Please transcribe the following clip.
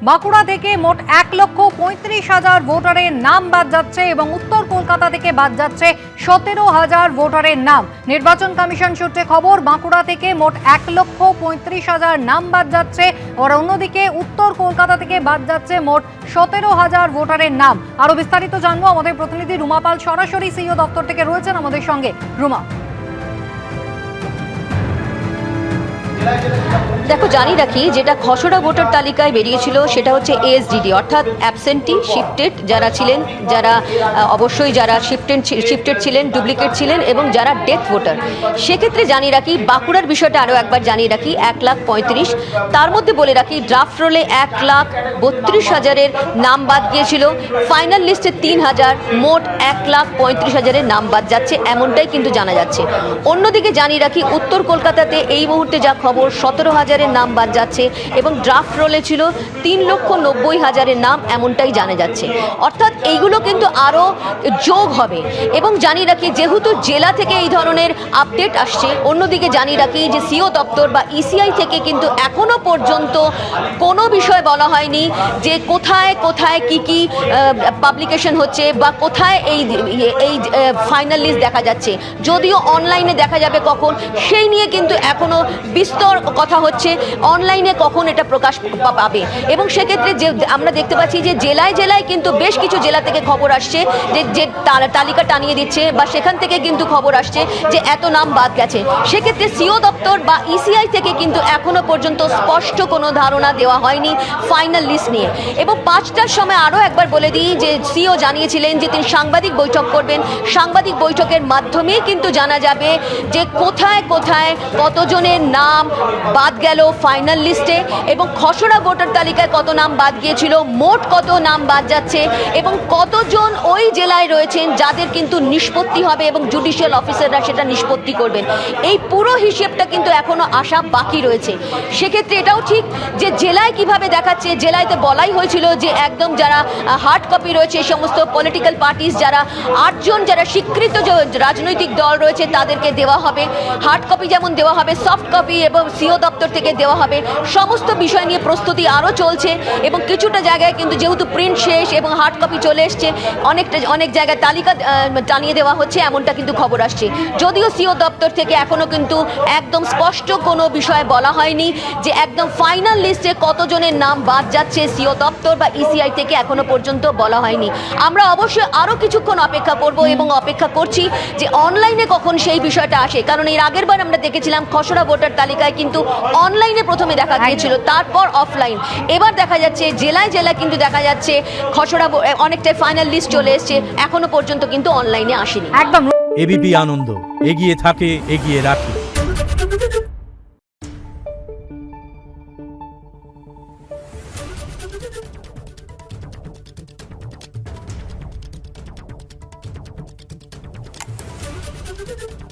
বাঁকুড়া থেকে মোট 1,35,000 ভোটারের নাম বাদ যাচ্ছে এবং উত্তর কলকাতা থেকে বাদ যাচ্ছে 17,000 ভোটারের নাম। নির্বাচন কমিশন সূত্রে খবর, বাঁকুড়া থেকে মোট 1,35,000 নাম বাদ যাচ্ছে, আর অন্যদিকে উত্তর কলকাতা থেকে বাদ যাচ্ছে মোট 17,000 ভোটারের নাম। আরো বিস্তারিত জানবো, আমাদের প্রতিনিধি রুমা পাল সরাসরি সিইও দপ্তর থেকে রয়েছেন আমাদের সঙ্গে। রুমা, দেখো, জানি রাখি যেটা খসড়া ভোটার তালিকায় বেরিয়েছিল সেটা হচ্ছে এএসডিডি, অর্থাৎ অ্যাবসেন্টি, শিফটেড যারা ছিলেন, যারা অবশ্যই যারা শিফটেড ছিলেন, ডুপ্লিকেট ছিলেন এবং যারা ডেথ ভোটার। সেক্ষেত্রে জানিয়ে রাখি বাঁকুড়ার বিষয়টা আরও একবার জানিয়ে রাখি, 1,35,000, তার মধ্যে বলে রাখি ড্রাফট রোলে 1,32,000-এর নাম বাদ গিয়েছিল, ফাইনাল লিস্টে 3,000, মোট 1,35,000-এর নাম বাদ যাচ্ছে, এমনটাই কিন্তু জানা যাচ্ছে। অন্যদিকে জানিয়ে রাখি উত্তর কলকাতাতে এই মুহূর্তে যা খবর, 17,000-এর নাম বাদ যাচ্ছে এবং ড্রাফট রোলে ছিল 3,90,000-এর নাম, এমনটাই জানা যাচ্ছে। অর্থাৎ এইগুলো কিন্তু আরও যোগ হবে। এবং জানিয়ে রাখি যেহেতু জেলা থেকে এই ধরনের আপডেট আসছে, অন্যদিকে জানিয়ে রাখি যে সিও দপ্তর বা ইসিআই থেকে কিন্তু এখনো পর্যন্ত কোনো বিষয় বলা হয়নি যে কোথায় কোথায় কি কি পাবলিকেশন হচ্ছে বা কোথায় এই ফাইনাল লিস্ট দেখা যাচ্ছে। যদিও অনলাইনে দেখা যাবে কখন, সেই নিয়ে কিন্তু এখনো বিস্তর কথা হচ্ছে, অনলাইনে কখন এটা প্রকাশ পাবে। এবং সেক্ষেত্রে যে আমরা দেখতে পাচ্ছি যে জেলায় জেলায় কিন্তু বেশ কিছু জেলা থেকে খবর আসছে যে তালিকা টানিয়ে দিচ্ছে, বা সেখান থেকে কিন্তু খবর আসছে যে এত নাম বাদ গেছে। সেক্ষেত্রে সিও দপ্তর বা ইসিআই থেকে কিন্তু এখনো পর্যন্ত স্পষ্ট কোনো ধারণা দেওয়া হয়নি ফাইনাল লিস্ট নিয়ে। এবং 5টার সময় আরও একবার বলে দিই যে সিও জানিয়েছিলেন যে তিনি সাংবাদিক বৈঠক করবেন, সাংবাদিক বৈঠকের মাধ্যমেই কিন্তু জানা যাবে যে কোথায় কোথায় কতজনের নাম বাদ গেল ফাইনাল লিস্টে এবং খসড়া ভোটার তালিকায় কত নাম বাদ গিয়েছিল, মোট কত নাম বাদ যাচ্ছে এবং কতজন ওই জেলায় রয়েছেন যাদের কিন্তু নিষ্পত্তি হবে এবং জুডিশিয়াল অফিসাররা সেটা নিষ্পত্তি করবেন। এই পুরো হিসেবটা কিন্তু এখনো আসা বাকি রয়েছে। সেক্ষেত্রে এটাও ঠিক যে জেলায় কিভাবে দেখাচ্ছে, জেলায়তে বলাই হয়েছিল যে একদম যারা হার্ড কপি রয়েছে, এই সমস্ত পলিটিক্যাল পার্টিস যারা 8জন যারা স্বীকৃত রাজনৈতিক দল রয়েছে তাদেরকে দেওয়া হবে হার্ড কপি, যেমন দেওয়া হবে সফট কপি এবং সিও দপ্তর থেকে দেওয়া হবে। সমস্ত বিষয় নিয়ে প্রস্তুতি আরও চলছে এবং কিছুটা জায়গায় কিন্তু যেহেতু প্রিন্ট শেষ এবং হার্ড কপি চলে এসছে, অনেক জায়গায় তালিকা টানিয়ে দেওয়া হচ্ছে, এমনটা কিন্তু খবর আসছে। যদিও সিও দপ্তর থেকে এখনও কিন্তু একদম স্পষ্ট কোনো বিষয় বলা হয়নি যে একদম ফাইনাল লিস্টে কতজনের নাম বাদ যাচ্ছে, সিও দপ্তর বা ইসিআই থেকে এখনো পর্যন্ত বলা হয়নি। আমরা অবশ্যই আরও কিছুক্ষণ অপেক্ষা করব এবং অপেক্ষা করছি যে অনলাইনে কখন সেই বিষয়টা আসে, কারণ এর আগের বার আমরা দেখেছিলাম খসড়া ভোটার তালিকায় কিন্তু অনলাইনে প্রথমে দেখা গিয়েছিল, তারপর অফলাইন। এবার দেখা যাচ্ছে জেলায় জেলায় কিন্তু দেখা যাচ্ছে খসড়া অনেকটাই ফাইনাল লিস্ট চলে এসছে, এখনো পর্যন্ত কিন্তু অনলাইনে আসেনি। একদম। এবিপি আনন্দ, এগিয়ে থাকে, এগিয়ে রাখে। Thank you.